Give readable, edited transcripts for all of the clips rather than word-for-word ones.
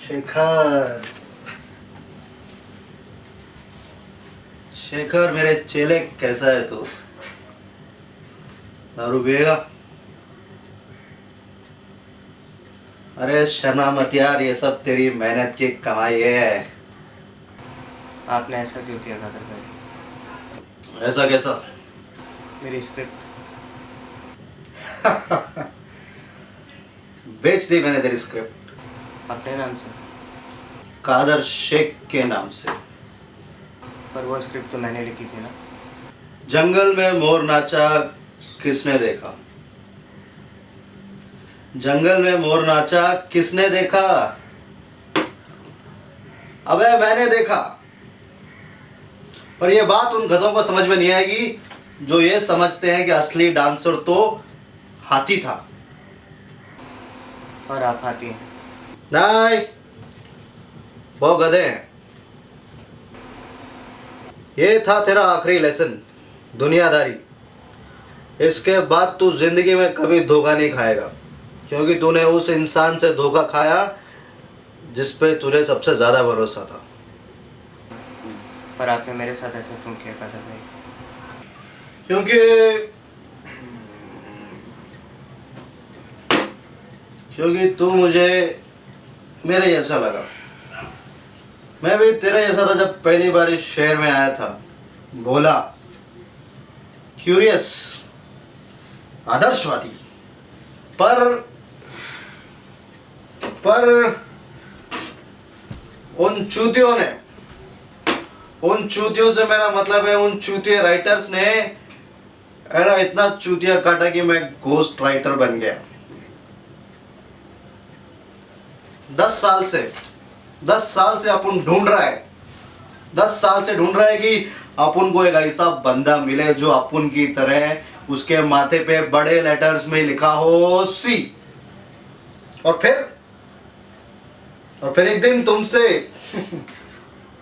शेखर, शेखर मेरे चेले कैसा है तू? दारू पिएगा? अरे शर्मा मत यार, ये सब तेरी मेहनत की कमाई है। आपने ऐसा क्यों किया कादर भाई? ऐसा कैसा? मेरी स्क्रिप्ट बेच दी मैंने तेरी स्क्रिप्ट अपने नाम से, कादर शेख के नाम से। पर वो स्क्रिप्ट तो मैंने लिखी थी ना। जंगल में मोर नाचा किसने देखा? जंगल में मोर नाचा किसने देखा? अबे मैंने देखा। पर यह बात उन गधों को समझ में नहीं आएगी जो ये समझते हैं कि असली डांसर तो हाथी था। और आप हाथी हैं। नहीं, वो गधे हैं। ये था तेरा आखिरी लेसन, दुनियादारी। इसके बाद तू जिंदगी में कभी धोखा नहीं खाएगा, क्योंकि तूने उस इंसान से धोखा खाया जिस पे तुझे सबसे ज्यादा भरोसा था। पर आपने मेरे साथ ऐसा क्यों किया कादर भाई? क्योंकि तू मुझे मेरे जैसा लगा। मैं भी तेरे जैसा था जब पहली बार इस शहर में आया था। बोला, क्यूरियस, आदर्शवादी। पर उन चूतियों से मेरा मतलब है, उन चूतिया राइटर्स ने मेरा इतना चूतिया काटा कि मैं घोस्ट राइटर बन गया। 10 साल से अपन ढूंढ रहा है। 10 साल से ढूंढ रहा है कि अपन को एक ऐसा बंदा मिले जो अपन की तरह उसके माथे पे बड़े लेटर्स में लिखा हो सी। और फिर एक दिन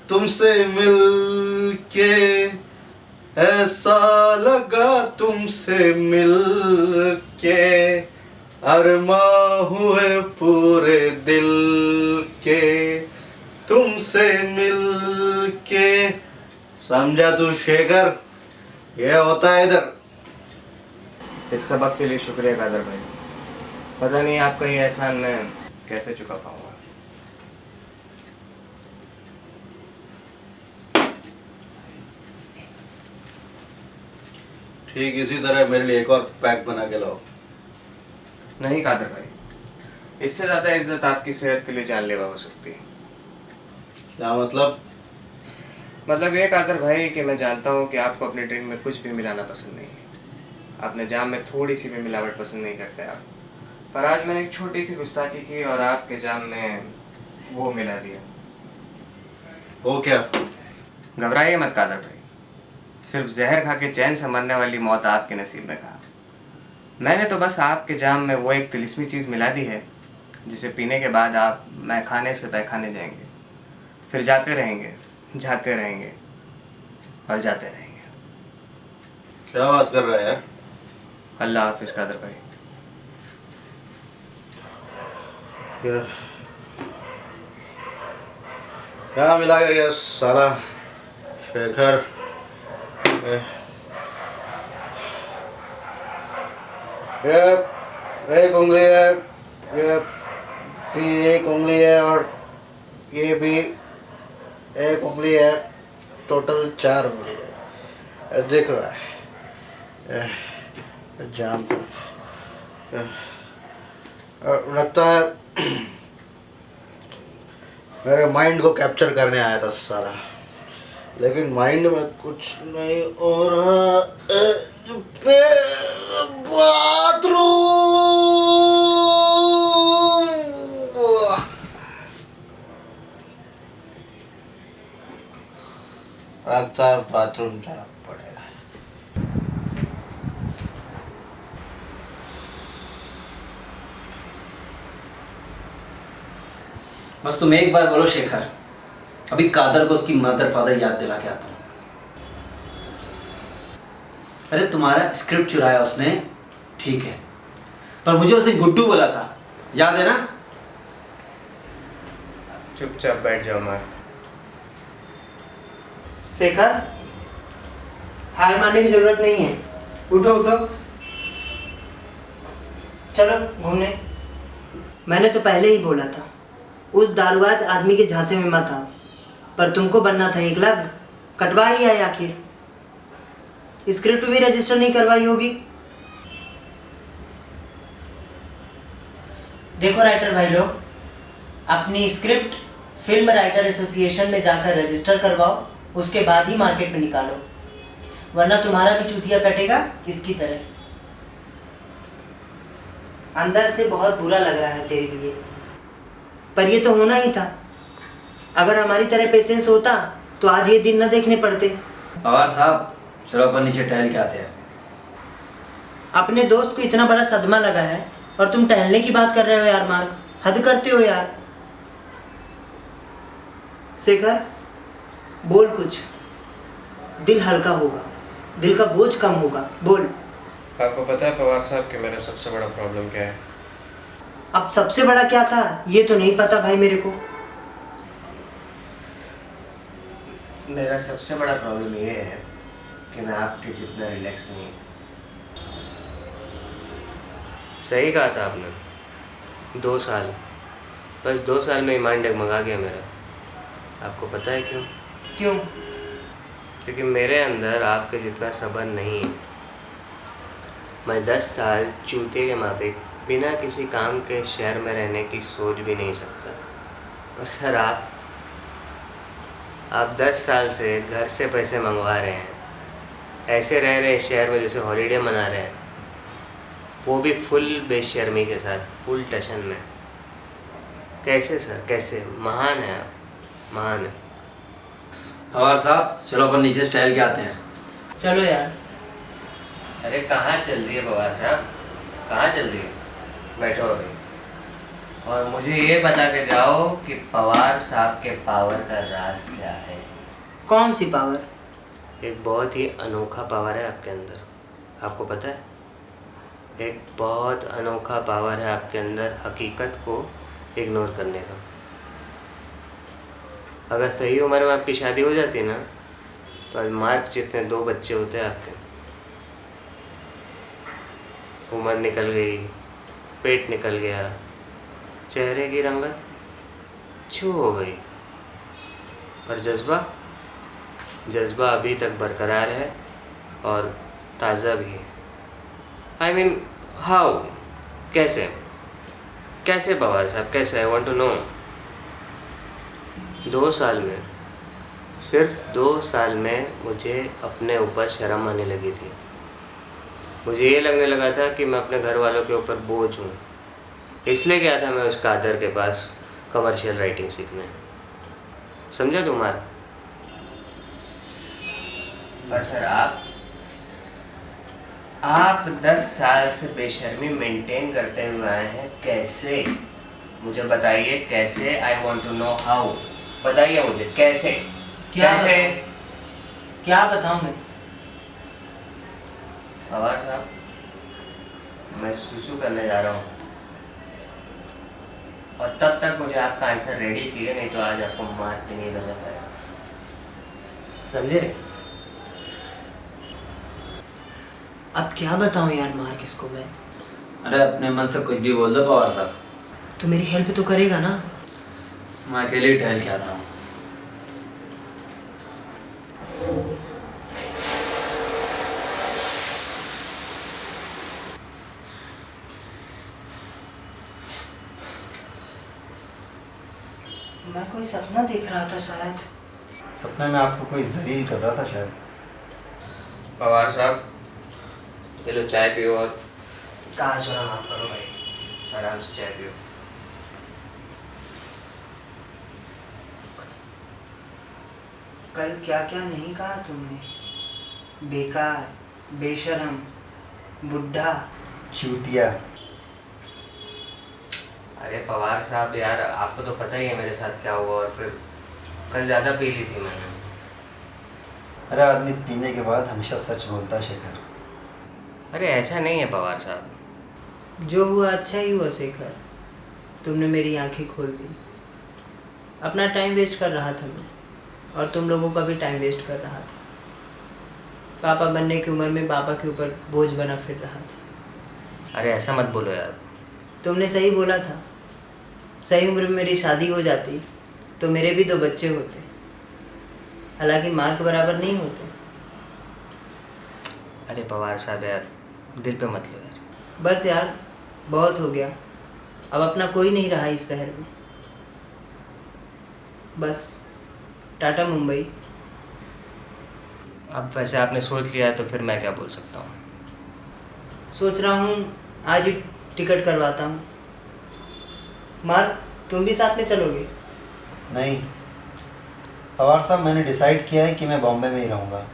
तुमसे मिल के ऐसा लगा, तुमसे मिल के अरमा हुए पूरे दिल के, तुमसे मिल के। समझा तू शेखर? ये होता है इधर। इस सबक के लिए शुक्रिया कादर भाई। पता नहीं आपका ये एहसान मैं कैसे चुका पाऊंगा। ठीक इसी तरह मेरे लिए एक और पैक बना के लाओ। नहीं कादर भाई, इससे ज्यादा इज्जत आपकी सेहत के लिए जानलेवा हो सकती है। क्या मतलब? मतलब ये कादर भाई कि मैं जानता हूँ कि आपको अपने ड्रिंक में कुछ भी मिलाना पसंद नहीं है। अपने जाम में थोड़ी सी भी मिलावट पसंद नहीं करते आप। पर आज मैंने एक छोटी सी गुस्ताखी की और आपके जाम में वो मिला दिया। वो क्या? घबराइए मत कादर भाई, सिर्फ जहर खा के चैन से मरने वाली मौत आपके नसीब में कहा। मैंने तो बस आपके जाम में वो एक तिलिस्मी चीज़ मिला दी है जिसे पीने के बाद आप मैखाने से पैखाने जाएंगे, फिर जाते रहेंगे और जाते रहेंगे। क्या बात कर रहा है यार? अल्लाह हाफिज कादर भाई। क्या मिला गया साला शेखर? ये एक उंगली है, ये भी एक उंगली है, और ये भी एक उंगली है। टोटल 4 उंगली है। दिख रहा है जाम लगता है। मेरे माइंड को कैप्चर करने आया था साला, लेकिन माइंड में कुछ नहीं हो रहा। बाथरूम लगता है, बाथरूम जाना पड़ेगा। बस तुम एक बार बोलो शेखर, अभी कादर को उसकी मदर फादर याद दिला के आता हूँ। अरे तुम्हारा स्क्रिप्ट चुराया उसने, ठीक है, पर मुझे उसने गुड्डू बोला था, याद है ना? चुपचाप बैठ जाओ मार्क। शेखर, हार मानने की जरूरत नहीं है। उठो उठो, चलो घूमने। मैंने तो पहले ही बोला था उस दारूबाज आदमी के झांसे में मत आओ, पर तुमको बनना था एकलव्य, कटवा ही आए आखिर। स्क्रिप्ट भी रजिस्टर नहीं करवाई होगी। देखो राइटर भाई लोग, अपनी स्क्रिप्ट फिल्म राइटर एसोसिएशन में जाकर रजिस्टर करवाओ, उसके बाद ही मार्केट में निकालो, वरना तुम्हारा भी चूतिया कटेगा इसकी तरह। अंदर से बहुत बुरा लग रहा है तेरे लिए, पर ये तो होना ही था। अगर हमारी तरह पेशेंस होता तो आज ये दिन न देखने पड़ते। पवार साहब, चलो अपन नीचे टहल के आते हैं। अपने दोस्त को इतना बड़ा सदमा लगा है और तुम टहलने की बात कर रहे हो यार मार्क, हद करते हो यार। शेखर, बोल कुछ, दिल हल्का होगा, दिल का बोझ कम होगा, बोल। आपको पता है पवार साहब कि मेरा सबसे बड़ा प्रॉब्लम क्या है? अब सबसे बड़ा क्या था ये तो नहीं पता भाई मेरे को। मेरा सबसे बड़ा प्रॉब्लम ये है कि मैं आपके जितना रिलैक्स नहीं हूँ। सही कहा था आपने, 2 साल, बस 2 साल में ईमान डगमगा गया मेरा। आपको पता है क्यों? क्यों? क्योंकि मेरे अंदर आपके जितना सब्र नहीं है। मैं 10 साल चूते के माफिक बिना किसी काम के शहर में रहने की सोच भी नहीं सकता। पर सर आप 10 साल से घर से पैसे मंगवा रहे हैं, ऐसे रह रहे हैं शहर में जैसे हॉलीडे मना रहे हैं, वो भी फुल बेशर्मी के साथ, फुल टशन में। कैसे सर, कैसे? महान है आप, महान है। पवार साहब, चलो अपन नीचे से टहल के आते हैं। चलो यार। अरे कहाँ चल रही है पवार साहब, कहाँ चल रही है? बैठो अभी और मुझे ये बता के जाओ कि पवार साहब के पावर का राज क्या है? कौन सी पावर? एक बहुत ही अनोखा पावर है आपके अंदर, आपको पता है? एक बहुत अनोखा पावर है आपके अंदर, हकीकत को इग्नोर करने का। अगर सही उम्र में आपकी शादी हो जाती ना, तो आज मार्क जितने 2 बच्चे होते हैं आपके। उम्र निकल गई, पेट निकल गया, चेहरे की रंगत छू हो गई, पर जज्बा अभी तक बरकरार है और ताज़ा भी है। I mean how? कैसे कैसे पवार साहब, कैसे? I want to no. 2 साल में, सिर्फ 2 साल में मुझे अपने ऊपर शर्म आने लगी थी। मुझे ये लगने लगा था कि मैं अपने घर वालों के ऊपर बोझ हूँ। इसलिए गया था मैं उस कादर के पास कमर्शियल राइटिंग सीखने। समझा तुम मार्क? पर सर आप 10 साल से बेशर्मी मेंटेन करते हुए आए हैं, कैसे? मुझे बताइए कैसे। I want to know how. बताइए मुझे कैसे। कैसे? क्या बताऊं मैं? पवार साहब, मैं सुसु करने जा रहा हूँ और तब तक मुझे आपका आंसर रेडी चाहिए, नहीं तो आज आपको मार के नहीं बचा पाएगा। समझे? अब क्या बताऊं यार मार्क इसको मैं? अरे अपने मन से कुछ भी बोल दो पवार साहब। तो मेरी हेल्प तो करेगा ना? मैं अकेले ही टहल के आता हूँ। मैं कोई सपना देख रहा था शायद। सपने में आपको कोई जलील कर रहा था शायद। पवार साहब, ये लो चाय पियो और कहा सुना माफ करो भाई, आराम से चाय पियो। कल क्या क्या नहीं कहा तुमने? बेकार, बेशरम, बुढ़ा, चूतिया। अरे पवार साहब यार, आपको तो पता ही है मेरे साथ क्या हुआ, और फिर कल ज़्यादा पी ली थी मैंने। अरे आदमी पीने के बाद हमेशा सच बोलता है शेखर। अरे ऐसा नहीं है पवार साहब। जो हुआ अच्छा ही हुआ शेखर, तुमने मेरी आंखें खोल दी। अपना टाइम वेस्ट कर रहा था मैं, और तुम लोगों का भी टाइम वेस्ट कर रहा था। पापा बनने की उम्र में पापा के ऊपर बोझ बना फिर रहा था। अरे ऐसा मत बोलो यार। तुमने सही बोला था, सही उम्र में मेरी शादी हो जाती तो मेरे भी 2 बच्चे होते, हालांकि मार्क बराबर नहीं होते। अरे पवार साहब यार, दिल पे मत लो यार। बस यार, बहुत हो गया, अब अपना कोई नहीं रहा इस शहर में। बस टाटा मुंबई। अब वैसे आपने सोच लिया है तो फिर मैं क्या बोल सकता हूँ। सोच रहा हूँ आज ही टिकट करवाता हूँ। मार्क, तुम भी साथ में चलोगे? नहीं पवार साहब, मैंने डिसाइड किया है कि मैं बॉम्बे में ही रहूँगा।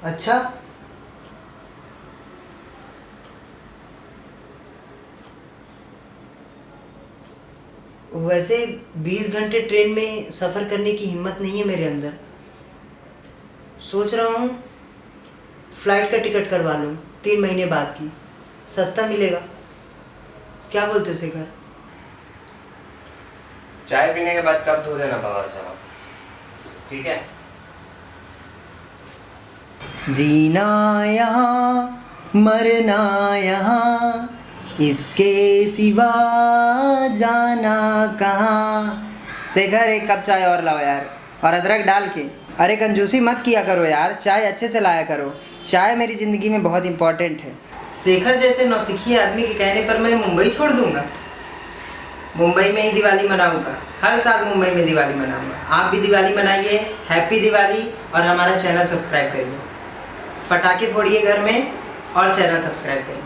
अच्छा, वैसे 20 घंटे ट्रेन में सफ़र करने की हिम्मत नहीं है मेरे अंदर। सोच रहा हूँ फ्लाइट का टिकट करवा लूँ 3 महीने बाद की, सस्ता मिलेगा। क्या बोलते हो शेखर? चाय पीने के बाद कब धो देना पवार साहब, ठीक है? जीना यहाँ मरना यहाँ, इसके सिवा जाना कहाँ। शेखर, 1 कप चाय और लाओ यार, और अदरक डाल के। अरे कंजूसी मत किया करो यार, चाय अच्छे से लाया करो। चाय मेरी ज़िंदगी में बहुत इम्पोर्टेंट है। शेखर जैसे नौसिखिए आदमी के कहने पर मैं मुंबई छोड़ दूंगा? मुंबई में ही दिवाली मनाऊंगा, हर साल मुंबई में दिवाली मनाऊंगा। आप भी दिवाली मनाइए, हैप्पी दिवाली, और हमारा चैनल सब्सक्राइब करिए। फटाके फोड़िए घर में और चैनल सब्सक्राइब करिए।